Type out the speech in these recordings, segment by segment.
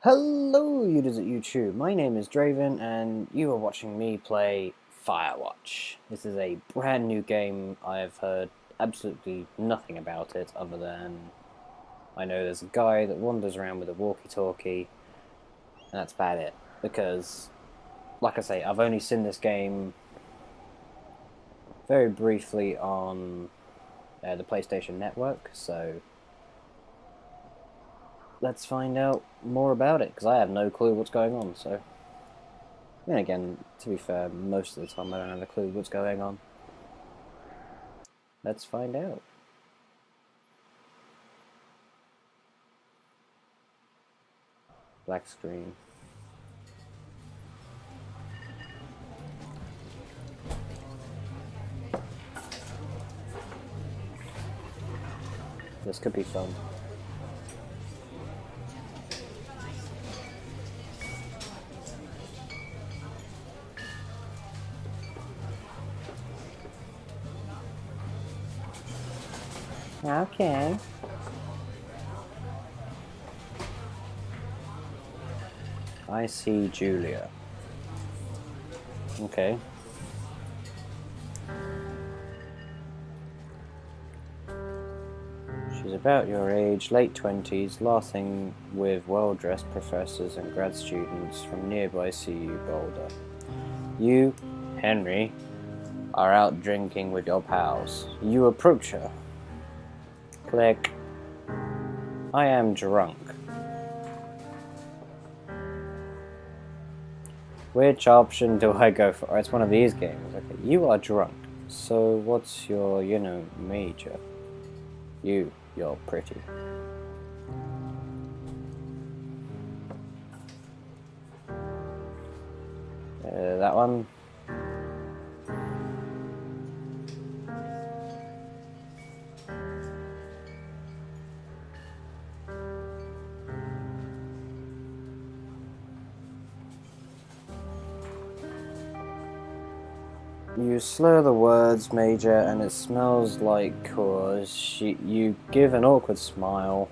Hello, users at YouTube. My name is Draven, and you are watching me play Firewatch. This is a brand new game. I've heard absolutely nothing about it, other than I know there's a guy that wanders around with a walkie-talkie, and that's about it. Because, like I say, I've only seen this game very briefly on the PlayStation Network, so let's find out more about it, because I have no clue what's going on, so... Then again, to be fair, most of the time I don't have a clue what's going on. Let's find out. Black screen. This could be fun. Okay. I see Julia. Okay. She's about your age, late 20s, laughing with well-dressed professors and grad students from nearby CU Boulder. You, Henry, are out drinking with your pals. You approach her. Click. I am drunk. Which option do I go for? It's one of these games. Okay, you are drunk. So what's your, major? You're pretty. That one. You slur the words, Major, and it smells like cause. You give an awkward smile.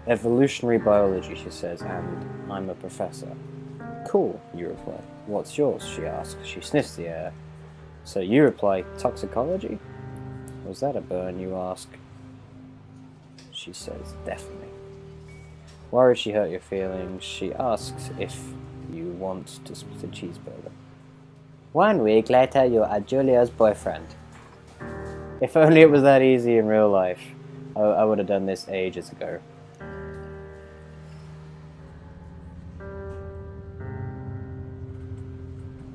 Evolutionary biology, she says, and I'm a professor. Cool, you reply. What's yours, she asks. She sniffs the air. So you reply, toxicology? Was that a burn, you ask? She says, definitely. Worried she hurt your feelings, she asks if you want to split a cheeseburger. 1 week later, you are Julia's boyfriend. If only it was that easy in real life. I would have done this ages ago.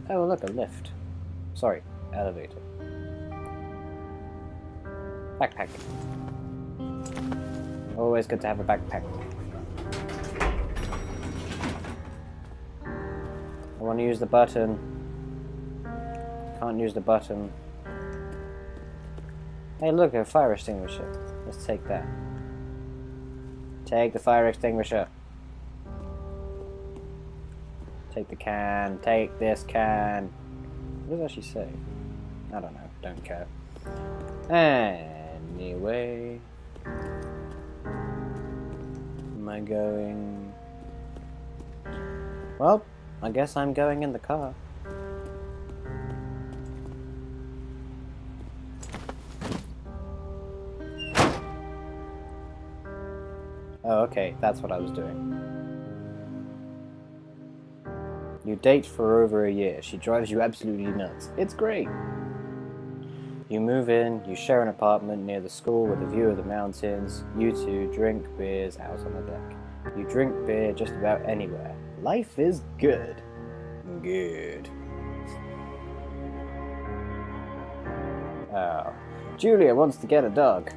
Oh, look, a lift. Sorry, elevator. Backpack. Always good to have a backpack. I want to use the button. Can't use the button. Hey, look, a fire extinguisher. Let's take that. Take the fire extinguisher. Take the can. Take this can. What does that actually say? I don't know. Don't care. Anyway. Am I going... Well, I guess I'm going in the car. Oh, okay, that's what I was doing. You date for over a year. She drives you absolutely nuts. It's great! You move in, you share an apartment near the school with a view of the mountains. You two drink beers out on the deck. You drink beer just about anywhere. Life is good. Good. Oh. Julia wants to get a dog.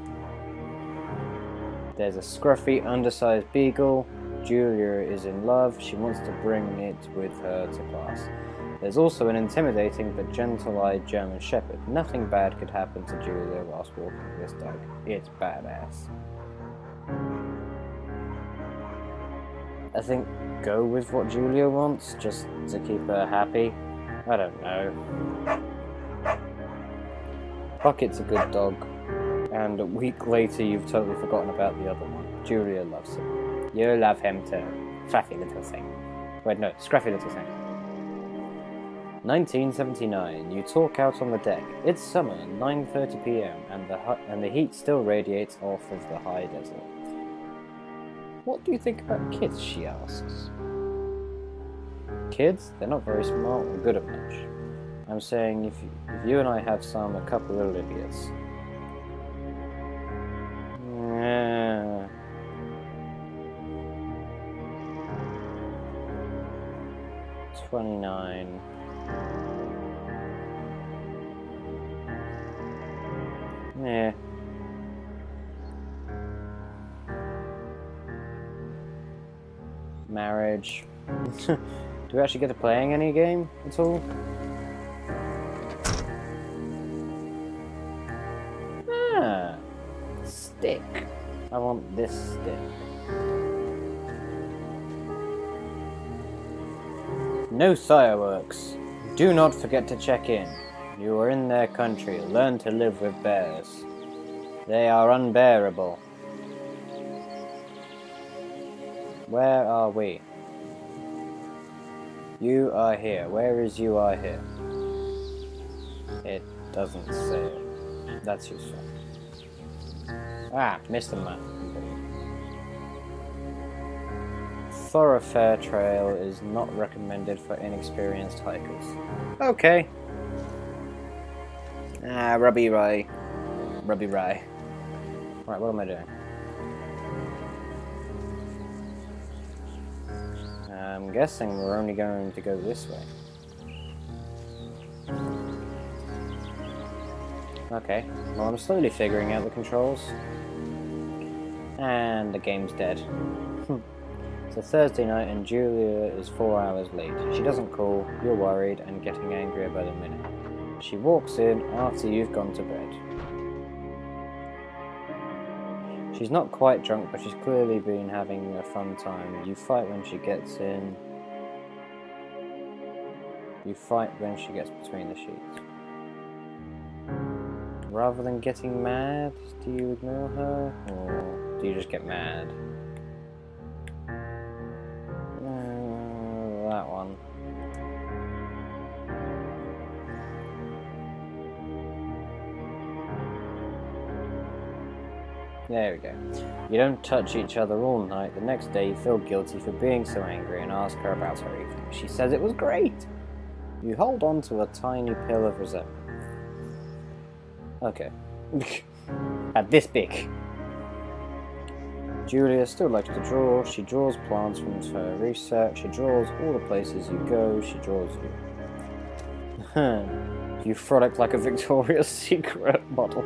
There's a scruffy, undersized beagle. Julia is in love. She wants to bring it with her to class. There's also an intimidating but gentle-eyed German shepherd. Nothing bad could happen to Julia whilst walking this dog. It's badass. I think go with what Julia wants, just to keep her happy. I don't know. Bucket's a good dog. And a week later you've totally forgotten about the other one. Julia loves him. You love him too. Fluffy little thing. Wait, no, scruffy little thing. 1979. You talk out on the deck. It's summer, 9:30 p.m., and the heat still radiates off of the high desert. What do you think about kids? She asks. Kids? They're not very smart or good at much. I'm saying if you and I have some, a couple little idiots. Yeah. 29. Yeah. Marriage. Do we actually get to playing any game at all? Ah, stick. I want this stick. No fireworks. Do not forget to check in. You are in their country. Learn to live with bears. They are unbearable. Where are we? You are here. Where is you are here? It doesn't say it. That's useful. Ah, missed the map. Thoroughfare trail is not recommended for inexperienced hikers. Okay. Ah, Rubby Ray. Rubby Ray. Right, what am I doing? I'm guessing we're only going to go this way. Okay, well I'm slowly figuring out the controls. And the game's dead. It's a Thursday night and Julia is 4 hours late. She doesn't call, you're worried and getting angrier by the minute. She walks in after you've gone to bed. She's not quite drunk, but she's clearly been having a fun time. You fight when she gets in. You fight when she gets between the sheets. Rather than getting mad, do you ignore her? Or do you just get mad? That one. There we go. You don't touch each other all night. The next day you feel guilty for being so angry and ask her about her evening. She says it was great. You hold on to a tiny pill of resentment. Okay. At this big. Julia still likes to draw. She draws plants from her research. She draws all the places you go. She draws you. You frolic like a Victoria's Secret model.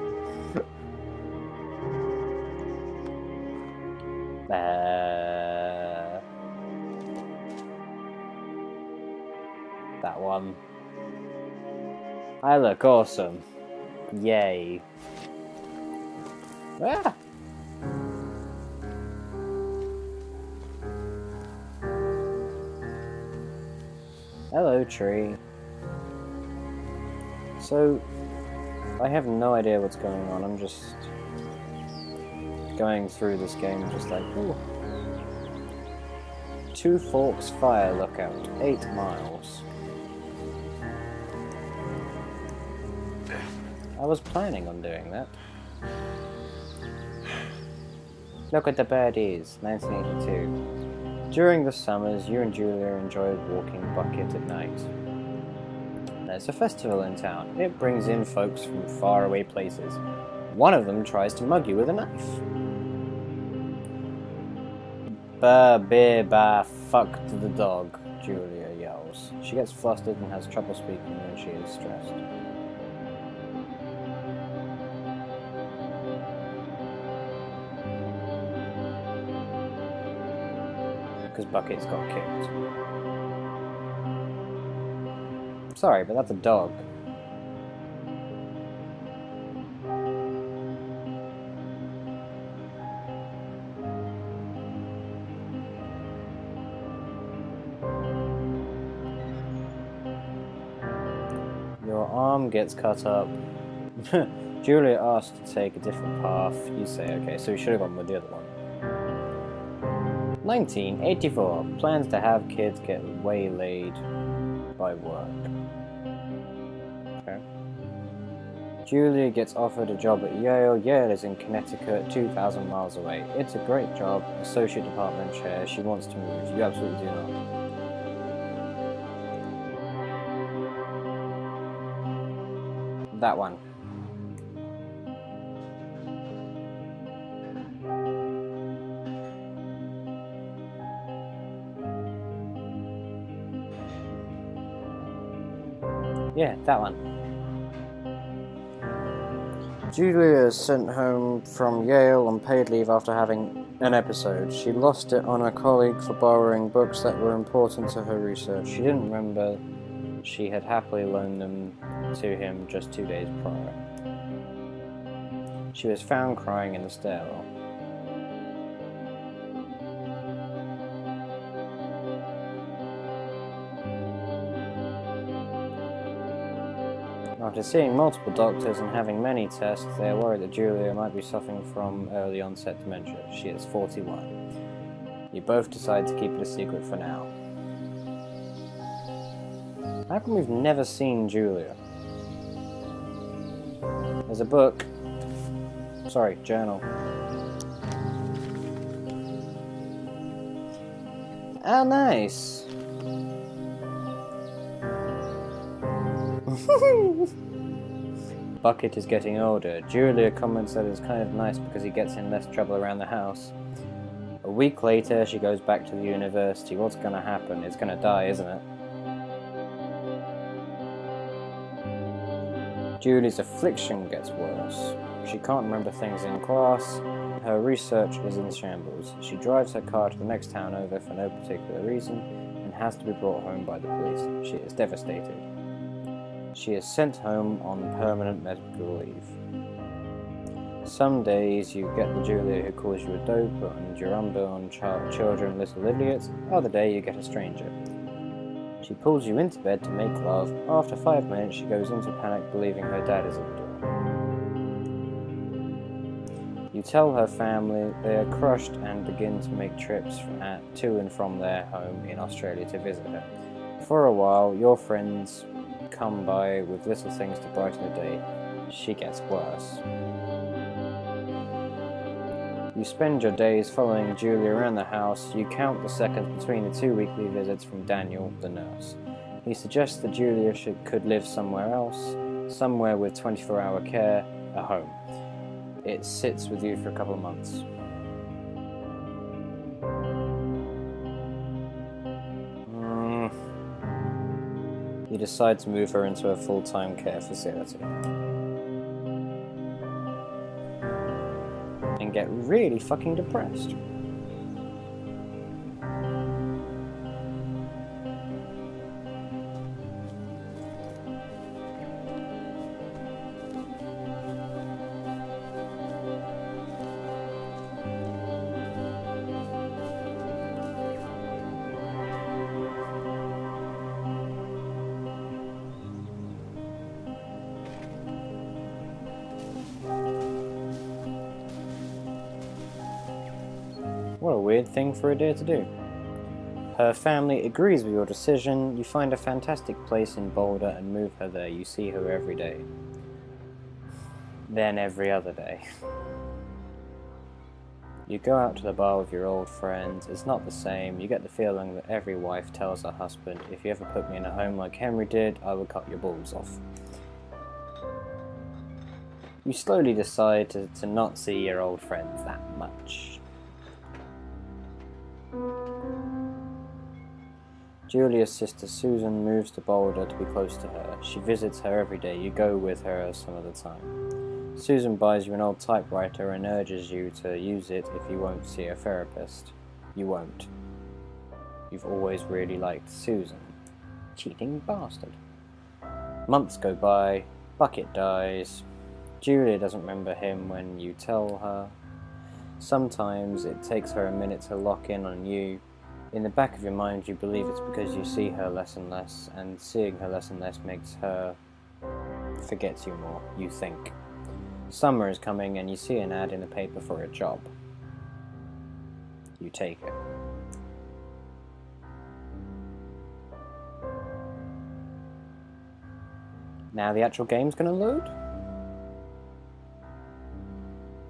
That one. I look awesome. Yay. Ah! Hello, tree. So, I have no idea what's going on. I'm just going through this game just like, ooh. Two Forks Fire Lookout, 8 miles. I was planning on doing that. Look at the birdies, 1982. During the summers, you and Julia enjoyed walking Bucket at night. There's a festival in town. It brings in folks from faraway places. One of them tries to mug you with a knife. Ba, fuck to the dog, Julia yells. She gets flustered and has trouble speaking when she is stressed. Because Bucket's got kicked. Sorry, but that's a dog. Your arm gets cut up. Julia asks to take a different path. You say, okay, so we should have gone with the other one. 1984. Plans to have kids get waylaid by work. Okay. Julia gets offered a job at Yale. Yale is in Connecticut, 2,000 miles away. It's a great job. Associate department chair. She wants to move. You absolutely do not. That one. Yeah, that one. Julia is sent home from Yale on paid leave after having an episode. She lost it on a colleague for borrowing books that were important to her research. She didn't remember she had happily loaned them to him just 2 days prior. She was found crying in the stairwell. After seeing multiple doctors and having many tests, they are worried that Julia might be suffering from early onset dementia. She is 41. You both decide to keep it a secret for now. How come we've never seen Julia? There's a book. Sorry, journal. Oh, nice. Bucket is getting older. Julia comments that it's kind of nice because he gets in less trouble around the house. A week later, she goes back to the university. What's gonna happen? It's gonna die, isn't it? Julie's affliction gets worse. She can't remember things in class. Her research is in shambles. She drives her car to the next town over for no particular reason and has to be brought home by the police. She is devastated. She is sent home on permanent medical leave. Some days you get the Julia who calls you a dope and your unborn children little idiots. Other day you get a stranger. She pulls you into bed to make love. After 5 minutes she goes into panic believing her dad is at the door. You tell her family. They are crushed and begin to make trips to and from their home in Australia to visit her. For a while your friends come by with little things to brighten the day. She gets worse. You spend your days following Julia around the house. You count the seconds between the 2 weekly visits from Daniel, the nurse. He suggests that Julia could live somewhere else, somewhere with 24-hour care, a home. It sits with you for a couple of months. You decide to move her into a full-time care facility. And get really fucking depressed. What a weird thing for a deer to do. Her family agrees with your decision. You find a fantastic place in Boulder and move her there. You see her every day. Then every other day. You go out to the bar with your old friends. It's not the same. You get the feeling that every wife tells her husband, if you ever put me in a home like Henry did, I will cut your balls off. You slowly decide to not see your old friends that much. Julia's sister Susan moves to Boulder to be close to her. She visits her every day. You go with her some of the time. Susan buys you an old typewriter and urges you to use it if you won't see a therapist. You won't. You've always really liked Susan. Cheating bastard. Months go by. Bucket dies. Julia doesn't remember him when you tell her. Sometimes it takes her a minute to lock in on you. In the back of your mind you believe it's because you see her less and less, and seeing her less and less makes her forget you more, you think. Summer is coming and you see an ad in the paper for a job. You take it. Now the actual game's gonna load?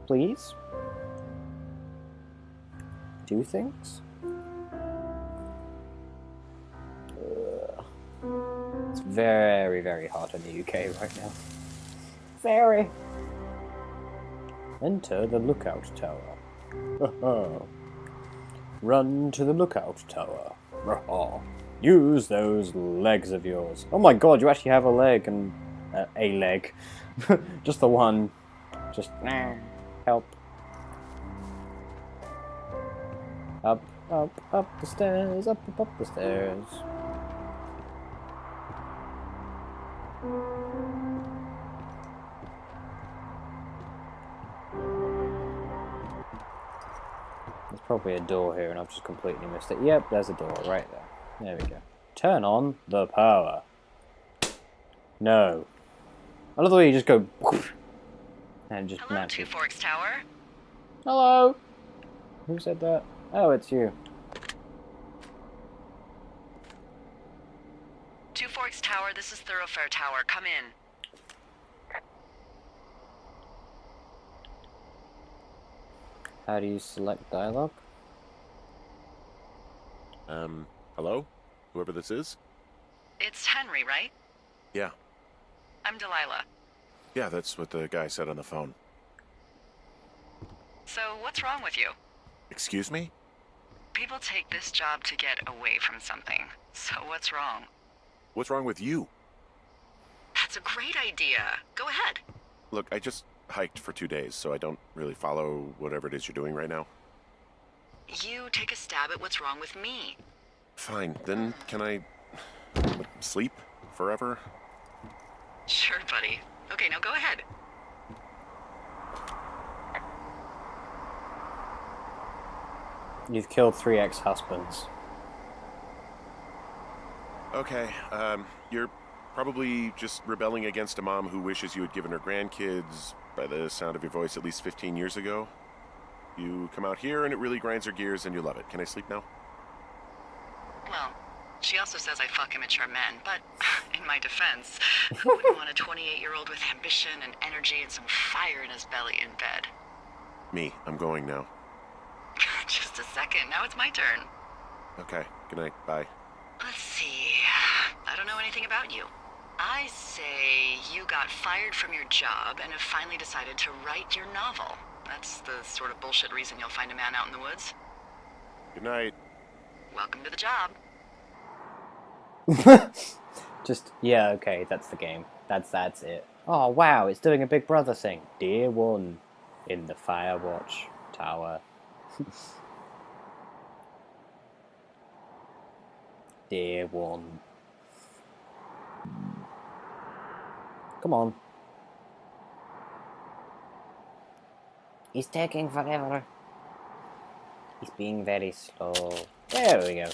Please? Do things? It's very, very hot in the UK right now. Very. Enter the lookout tower. Run to the lookout tower. Use those legs of yours. Oh my god, you actually have a leg and a leg. Just the one. Just help. Up, up the stairs, up the stairs. There's probably a door here and I've just completely missed it. Yep, there's a door right there. There we go. Turn on the power. No. I love the way you just go and just Hello, Two Forks Tower. Hello. Who said that? Oh, it's you. Two Forks Tower, this is Thoroughfare Tower. Come in. How do you select dialogue? Hello? Whoever this is? It's Henry, right? Yeah. I'm Delilah. Yeah, that's what the guy said on the phone. So, what's wrong with you? Excuse me? People take this job to get away from something. So, what's wrong? What's wrong with you? That's a great idea. Go ahead. Look, I just hiked for 2 days, so I don't really follow whatever it is you're doing right now. You take a stab at what's wrong with me. Fine, then can I sleep forever? Sure, buddy. Okay, now go ahead. You've killed 3 ex-husbands. Okay, you're probably just rebelling against a mom who wishes you had given her grandkids, by the sound of your voice, at least 15 years ago. You come out here and it really grinds her gears and you love it. Can I sleep now? Well, she also says I fuck immature men, but in my defense, who wouldn't want a 28-year-old with ambition and energy and some fire in his belly in bed? Me, I'm going now. Just a second, now it's my turn. Okay, good night, bye. Let's see, I don't know anything about you. I say you got fired from your job and have finally decided to write your novel. That's the sort of bullshit reason you'll find a man out in the woods. Good night. Welcome to the job. Just, yeah, okay, that's the game. That's it. Oh, wow, it's doing a Big Brother thing. Dear one, in the Firewatch tower. Dear one. Come on. He's taking forever. He's being very slow. There we go.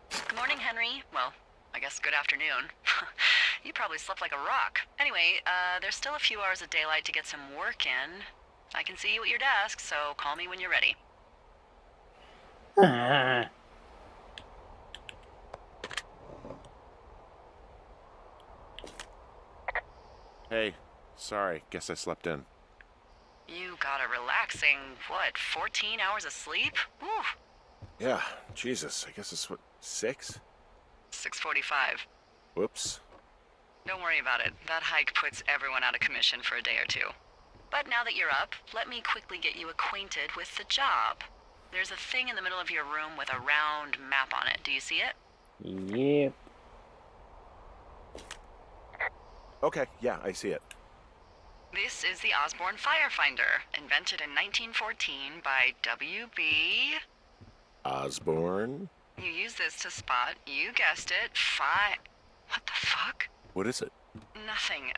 Good morning, Henry. Well, I guess good afternoon. You probably slept like a rock. Anyway, there's still a few hours of daylight to get some work in. I can see you at your desk, so call me when you're ready. Hey, sorry, guess I slept in. You got a relaxing, 14 hours of sleep? Whew. Yeah, Jesus, I guess it's 6? 6:45. Whoops. Don't worry about it. That hike puts everyone out of commission for a day or two. But now that you're up, let me quickly get you acquainted with the job. There's a thing in the middle of your room with a round map on it. Do you see it? Yep. Okay, yeah, I see it. This is the Osborne Firefinder, invented in 1914 by W.B. Osborne? You use this to spot, you guessed it, What the fuck? What is it? Nothing.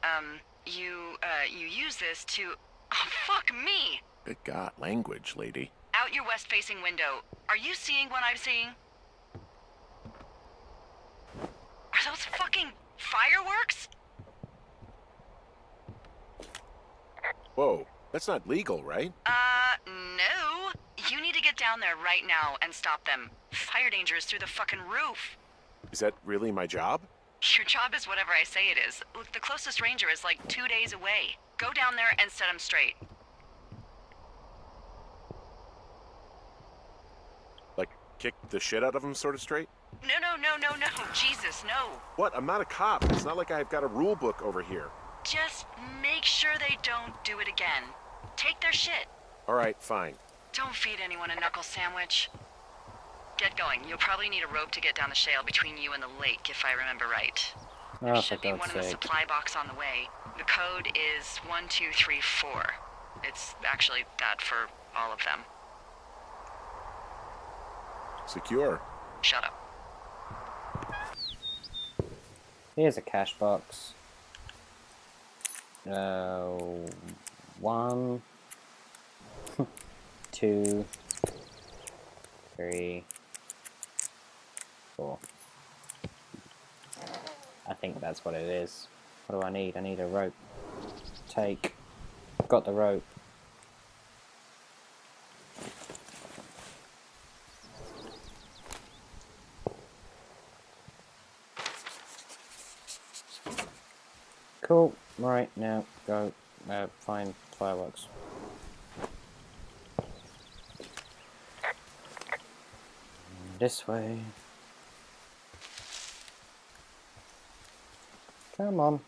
You use this to... Oh, fuck me! Good God, language, lady. Out your west-facing window. Are you seeing what I'm seeing? Are those fucking fireworks? Whoa, that's not legal, right? No. You need to get down there right now and stop them. Fire danger is through the fucking roof. Is that really my job? Your job is whatever I say it is. Look, the closest ranger is like 2 days away. Go down there and set him straight. Like, kick the shit out of him sort of straight? No. Jesus, no. What? I'm not a cop. It's not like I've got a rule book over here. Just make sure they don't do it again. Take their shit. All right, fine. Don't feed anyone a knuckle sandwich. Get going. You'll probably need a rope to get down the shale between you and the lake, if I remember right. There Oh, should for be one God's in the sake. supply box on the way. The code is 1234. It's actually that for all of them. Secure. Shut up. Here's a cash box. 1, 2, 3, 4. I think that's what it is. What do I need? I need a rope. Take. Got the rope. Cool. Right, now go find fireworks. This way. Come on.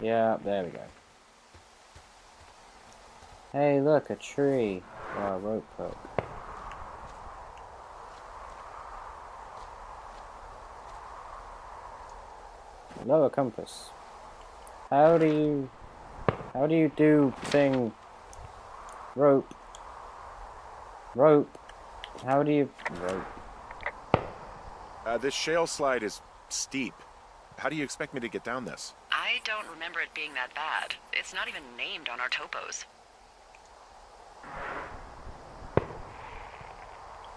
Yeah, there we go. Hey, look, a tree. Or a rope hook. Lower compass. How do you do thing? Rope. How do you rope? This shale slide is steep. How do you expect me to get down this? I don't remember it being that bad. It's not even named on our topos.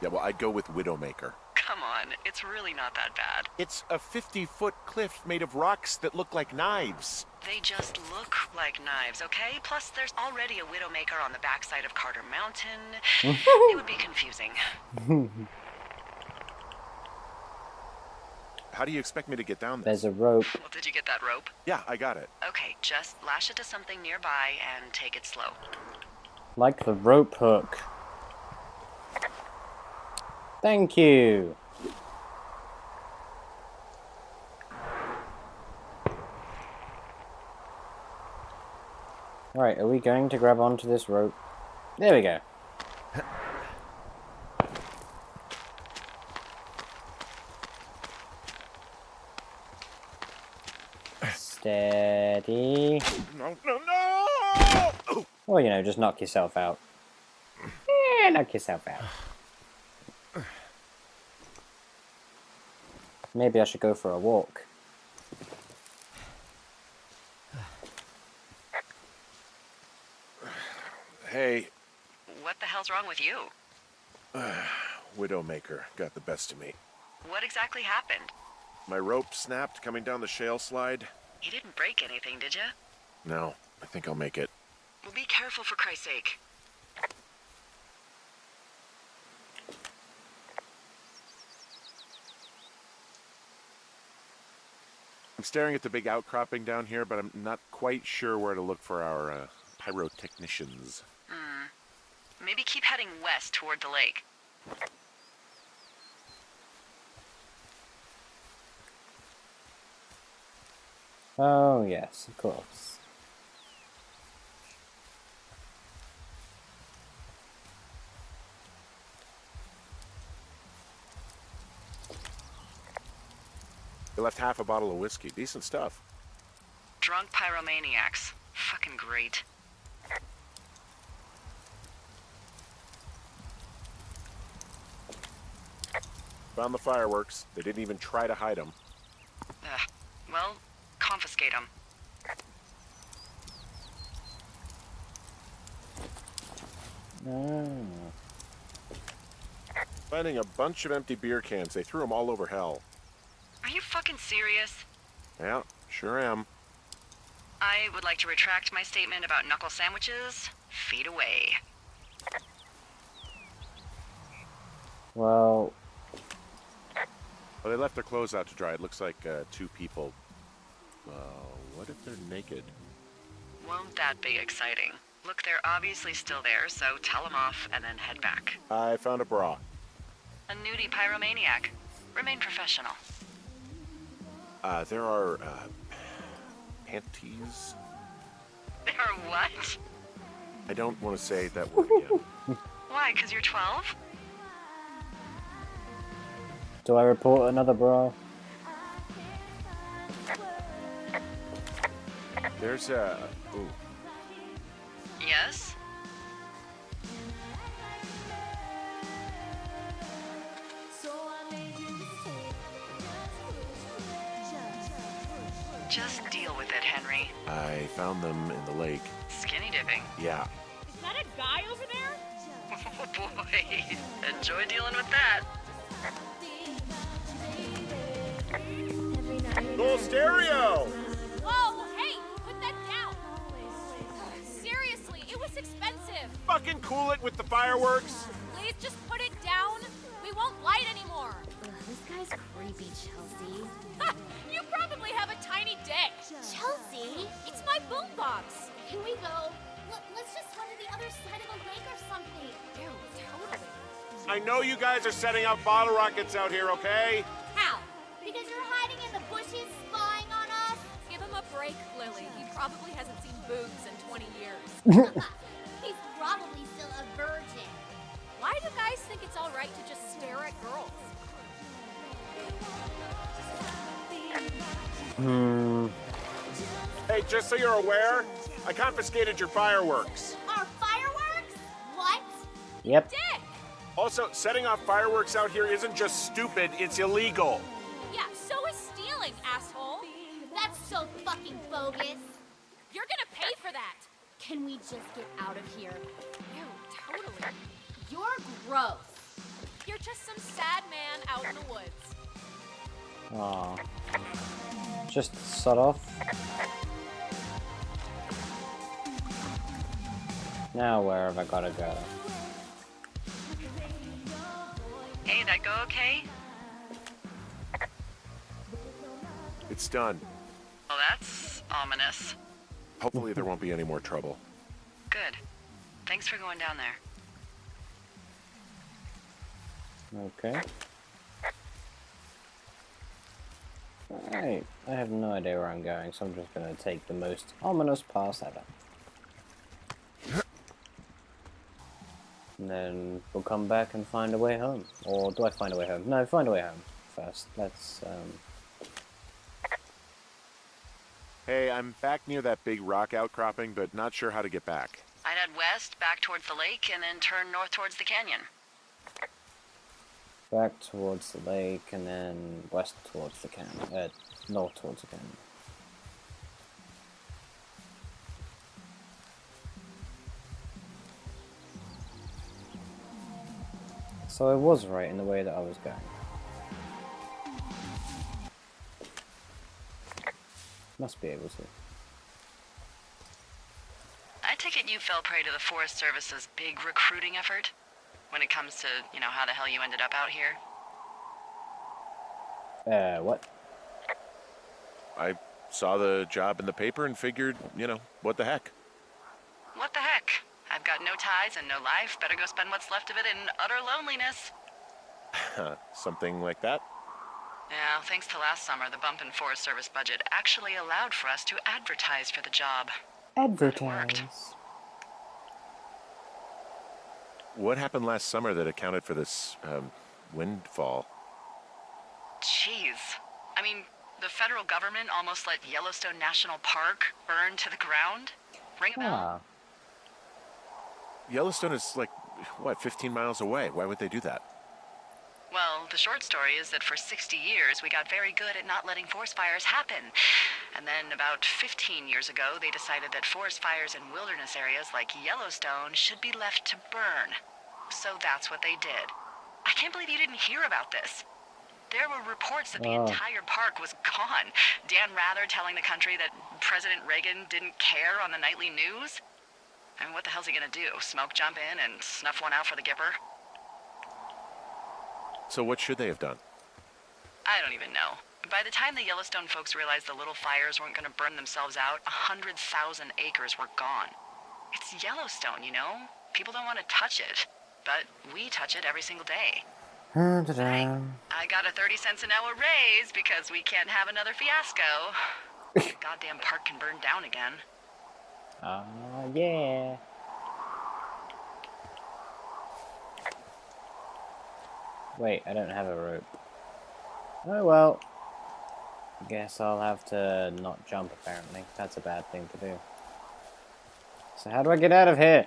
Yeah, well, I'd go with Widowmaker. Come on, it's really not that bad. It's a 50-foot cliff made of rocks that look like knives. They just look like knives, okay? Plus, there's already a Widowmaker on the backside of Carter Mountain. It would be confusing. How do you expect me to get down this? There's a rope. Well, did you get that rope? Yeah, I got it. Okay, just lash it to something nearby and take it slow. Like the rope hook. Thank you. Right, are we going to grab onto this rope? There we go. Steady. No! Or, you know, just knock yourself out. Yeah, knock yourself out. Maybe I should go for a walk. Hey, What the hell's wrong with you? Widowmaker got the best of me. What exactly happened? My rope snapped coming down the shale slide. You didn't break anything, did you? No, I think I'll make it. Well, be careful for Christ's sake. I'm staring at the big outcropping down here, but I'm not quite sure where to look for our pyrotechnicians. Maybe keep heading west toward the lake. Oh, yes, of course. They left half a bottle of whiskey. Decent stuff. Drunk pyromaniacs. Fucking great. Found the fireworks. They didn't even try to hide them. Well, confiscate them. Oh. Finding a bunch of empty beer cans. They threw them all over hell. Are you fucking serious? Yeah, sure am. I would like to retract my statement about knuckle sandwiches. Feet away. Well, Well, they left their clothes out to dry. It looks like 2 people. What if they're naked? Won't that be exciting? Look, they're obviously still there, so tell them off and then head back. I found a bra. A nudie pyromaniac. Remain professional. There are, panties. There are what? I don't want to say that word again. Why, 'cause you're 12? Do I report another bra? There's a... Ooh. Yes? Just deal with it, Henry. I found them in the lake. Skinny dipping. Yeah. Is that a guy over there? Oh boy. Enjoy dealing with that. Full stereo! Whoa, hey, put that down. Seriously, it was expensive. Fucking cool it with the fireworks! Please just put it down. We won't light anymore. This guy's creepy, Chelsea. You probably have a tiny dick. Chelsea? It's my boombox. Can we go? Let's just run to the other side of the lake or something. Ew, totally. I know you guys are setting up bottle rockets out here, okay? How? Because you're hiding in the bushes spying on us? Give him a break, Lily. He probably hasn't seen boobs in 20 years. He's probably still a virgin. Why do guys think it's all right to just stare at girls? Hey, just so you're aware, I confiscated your fireworks. Our fireworks? What? Yep. Dick! Also, setting off fireworks out here isn't just stupid, it's illegal. Yeah, so is stealing, asshole. That's so fucking bogus. You're gonna pay for that. Can we just get out of here? Ew, totally. You're gross. You're just some sad man out in the woods. Aw. Just sod off. Now where have I gotta go? Hey, that go okay? It's done. Well, that's ominous. Hopefully there won't be any more trouble. Good. Thanks for going down there. Okay. Alright, I have no idea where I'm going, so I'm just gonna take the most ominous pass ever. And then we'll come back and find a way home. Or do I find a way home? No, find a way home first. Let's, Hey, I'm back near that big rock outcropping, but not sure how to get back. I'd head west, back towards the lake, and then turn north towards the canyon. back towards the lake and then west towards the canyon. North towards the canyon. So I was right in the way that I was going. Must be able to. I take it you fell prey to the Forest Service's big recruiting effort? When it comes to, how the hell you ended up out here? What? I saw the job in the paper and figured, what the heck? What the heck? I've got no ties and no life. Better go spend what's left of it in utter loneliness. Something like that? Yeah, thanks to last summer, the bump in Forest Service budget actually allowed for us to advertise for the job. Advertise. What happened last summer that accounted for this, windfall? Jeez. I mean, the federal government almost let Yellowstone National Park burn to the ground? Ring a bell? Ah. Yellowstone is 15 miles away. Why would they do that? Well, the short story is that for 60 years, we got very good at not letting forest fires happen. And then about 15 years ago, they decided that forest fires in wilderness areas like Yellowstone should be left to burn. So that's what they did. I can't believe you didn't hear about this. There were reports that the entire park was gone. Dan Rather telling the country that President Reagan didn't care on the nightly news. I mean, what the hell's he gonna do? Smoke jump in and snuff one out for the Gipper? So what should they have done? I even know. By the time the Yellowstone folks realized the little fires weren't going to burn themselves out, 100,000 acres were gone. It's Yellowstone, you know? People don't want to touch it, but we touch it every single day. Da-da. I got a 30 cents an hour raise because we can't have another fiasco. Goddamn park can burn down again. Yeah. Wait, I don't have a rope. Oh well. Guess I'll have to not jump, apparently. That's a bad thing to do. So how do I get out of here?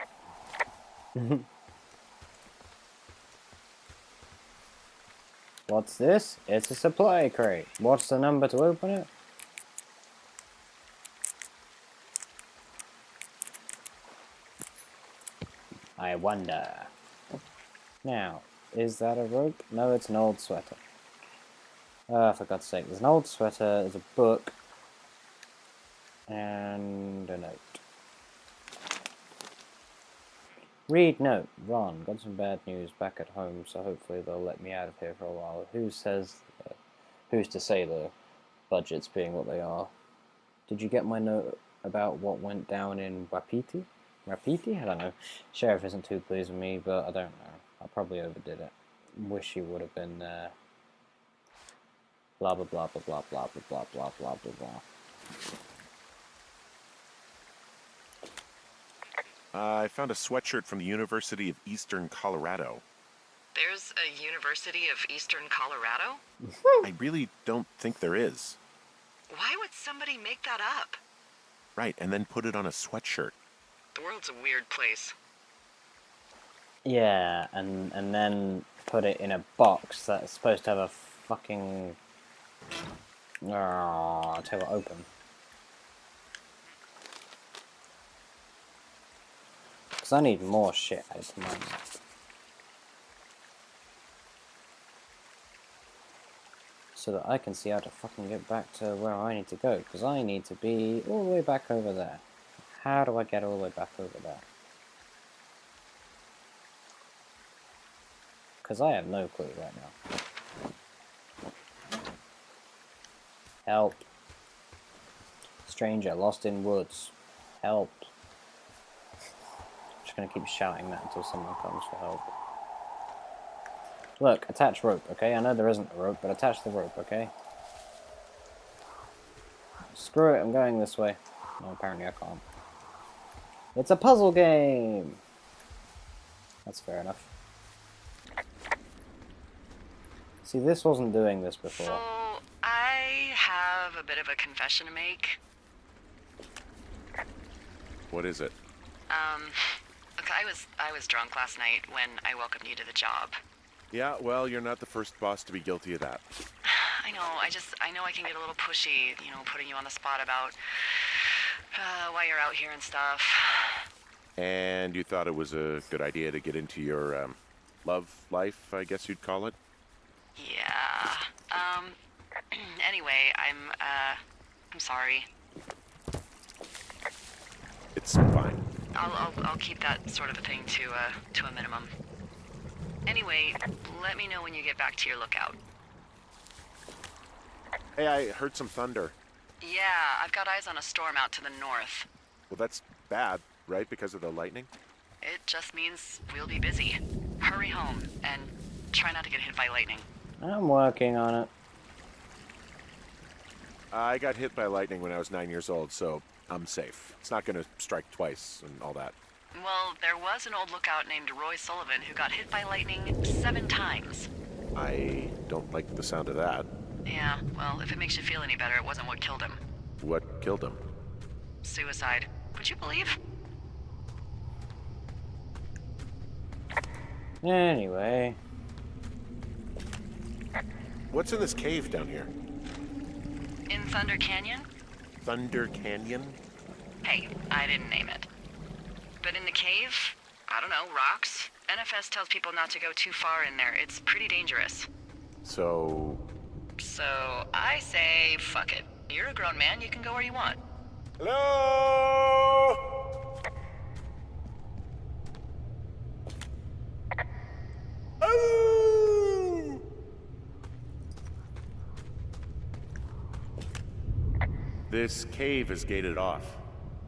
What's this? It's a supply crate. What's the number to open it? I wonder. Now, is that a rope? No, it's an old sweater. For God's sake, there's an old sweater, there's a book, and a note. Read note. Ron, got some bad news back at home, so hopefully they'll let me out of here for a while. Who's to say the budgets being what they are? Did you get my note about what went down in Wapiti? Wapiti? I don't know. Sheriff isn't too pleased with me, but I don't know. I probably overdid it. Wish he would have been there. Blah blah blah blah blah blah blah blah blah blah blah blah. I found a sweatshirt from the University of Eastern Colorado. There's a University of Eastern Colorado? I really don't think there is. Why would somebody make that up? Right, and then put it on a sweatshirt. The world's a weird place. Yeah, and then put it in a box that's supposed to have a fucking... I'll tell you what, open. Because I need more shit at the moment. So that I can see how to fucking get back to where I need to go. Because I need to be all the way back over there. How do I get all the way back over there? Because I have no clue right now. Help. Stranger lost in woods. Help. I'm just going to keep shouting that until someone comes for help. Look, attach rope, okay? I know there isn't a rope, but attach the rope, okay? Screw it, I'm going this way. No, apparently I can't. It's a puzzle game! That's fair enough. See, this wasn't doing this before. So, I have a bit of a confession to make. What is it? Look, I was drunk last night when I welcomed you to the job. Yeah, well, you're not the first boss to be guilty of that. I know, I know I can get a little pushy, you know, putting you on the spot about why you're out here and stuff. And you thought it was a good idea to get into your, love life, I guess you'd call it? Yeah. Anyway, I'm sorry. It's fine. I'll keep that sort of a thing to a minimum. Anyway, let me know when you get back to your lookout. Hey, I heard some thunder. Yeah, I've got eyes on a storm out to the north. Well, that's bad, right? Because of the lightning? It just means we'll be busy. Hurry home, and try not to get hit by lightning. I'm working on it. I got hit by lightning when I was 9 years old, so I'm safe. It's not gonna strike twice and all that. Well, there was an old lookout named Roy Sullivan who got hit by lightning 7 times. I don't like the sound of that. Yeah, well, if it makes you feel any better, it wasn't what killed him. What killed him? Suicide. Would you believe? Anyway. What's in this cave down here? In Thunder Canyon? Thunder Canyon? Hey, I didn't name it. But in the cave, I don't know, rocks? NFS tells people not to go too far in there. It's pretty dangerous. So I say, fuck it. You're a grown man, you can go where you want. Hello? Oh! This cave is gated off.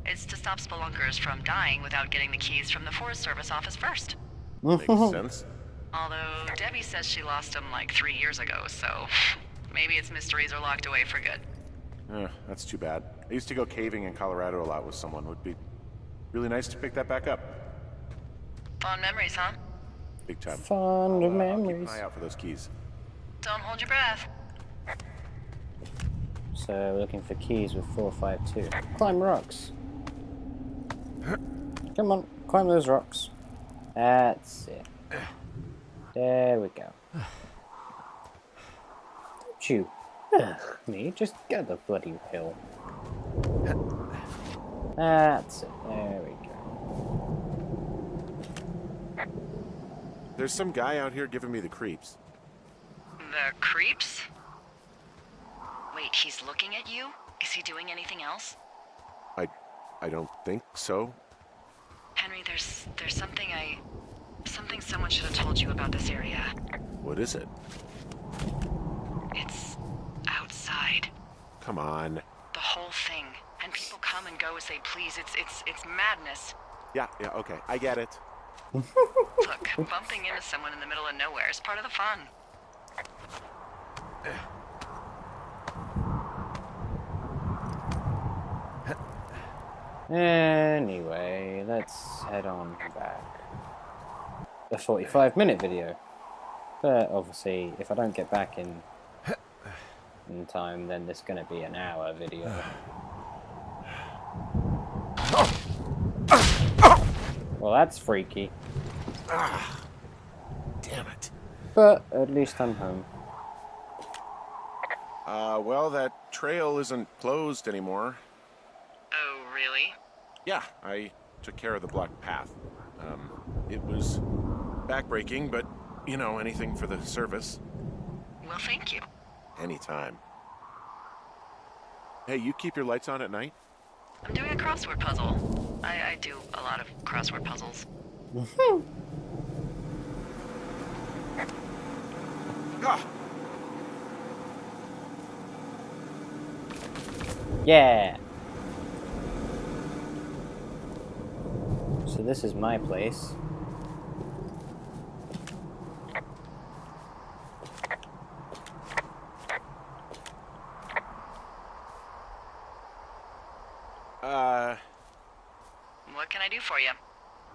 It's to stop spelunkers from dying without getting the keys from the Forest Service office first. Makes sense. Although Debbie says she lost them like 3 years ago, so maybe its mysteries are locked away for good. That's too bad. I used to go caving in Colorado a lot with someone. Would be really nice to pick that back up. Fond memories, huh? Big time. Fond I'll keep memories. an eye out for those keys. Don't hold your breath. So we're looking for keys with 452. Climb rocks. Come on, climb those rocks. That's it. There we go. Don't you me, just get the bloody hill. That's it. There we go. There's some guy out here giving me the creeps. The creeps? Wait, he's looking at you? Is he doing anything else? I don't think so. Henry, there's something someone should have told you about this area. What is it? It's outside. Come on. The whole thing. And people come and go as they please. It's madness. Yeah, okay. I get it. Look, bumping into someone in the middle of nowhere is part of the fun. Anyway, let's head on back. A 45-minute video. But obviously, if I don't get back in time, then there's going to be an hour video. Well, that's freaky. Damn it. But at least I'm home. Well, that trail isn't closed anymore. Oh, really? Yeah, I took care of the blocked path. It was backbreaking, but, you know, anything for the service. Well, thank you. Anytime. Hey, you keep your lights on at night? I'm doing a crossword puzzle. I do a lot of crossword puzzles. Ah! Yeah! So this is my place. What can I do for you?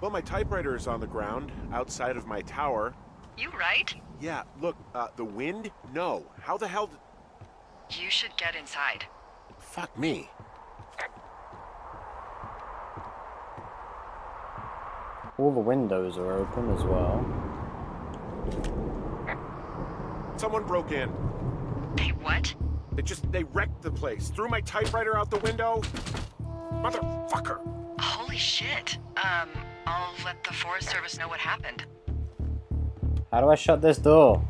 Well, my typewriter is on the ground, outside of my tower. You right? Yeah, look, the wind? No. How the hell You should get inside. Fuck me. All the windows are open as well. Someone broke in. Hey, what? They wrecked the place. Threw my typewriter out the window. Motherfucker. Holy shit. I'll let the Forest Service know what happened. How do I shut this door?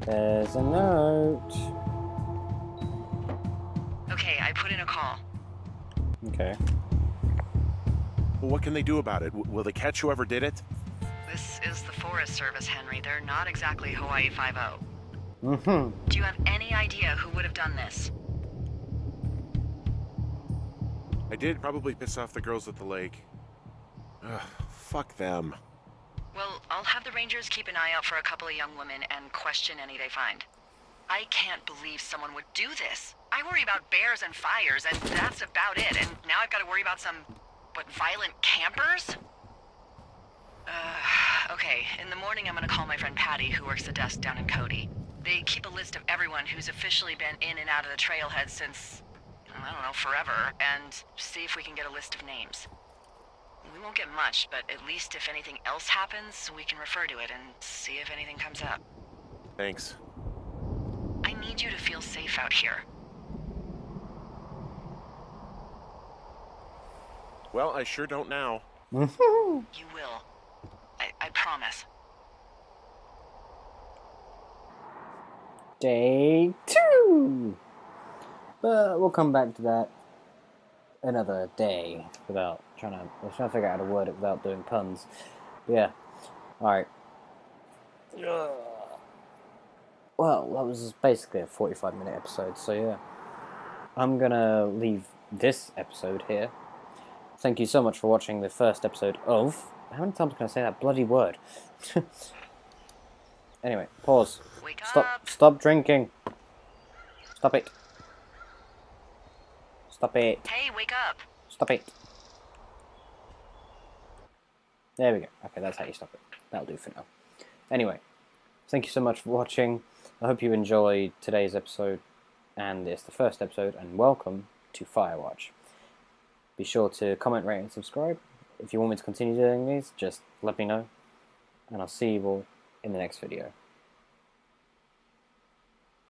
There's a note. Okay, I put in a call. Okay. Well, what can they do about it? Will they catch whoever did it? This is the Forest Service, Henry. They're not exactly Hawaii 5-0. Mm-hmm. Do you have any idea who would have done this? I did probably piss off the girls at the lake. Ugh, fuck them. Well, I'll have the Rangers keep an eye out for a couple of young women and question any they find. I can't believe someone would do this. I worry about bears and fires, and that's about it. And now I've got to worry about some, violent campers? Okay, in the morning I'm gonna call my friend Patty, who works the desk down in Cody. They keep a list of everyone who's officially been in and out of the trailhead since, I don't know, forever, and see if we can get a list of names. We won't get much, but at least if anything else happens, we can refer to it and see if anything comes up. Thanks. I need you to feel safe out here. Well, I sure don't now. You will. I promise. Day 2! But we'll come back to that another day without trying to figure out how to word it without doing puns. But yeah. Alright. Well, that was basically a 45-minute episode, so yeah. I'm gonna leave this episode here. Thank you so much for watching the first episode of... How many times can I say that bloody word? Anyway, pause. Wake Stop. up. Stop drinking. Stop it. Stop it. Hey, wake up. Stop it. There we go. Okay, that's how you stop it. That'll do for now. Anyway, thank you so much for watching. I hope you enjoyed today's episode, and it's the first episode, and welcome to Firewatch. Be sure to comment, rate, and subscribe. If you want me to continue doing these, just let me know, and I'll see you all in the next video.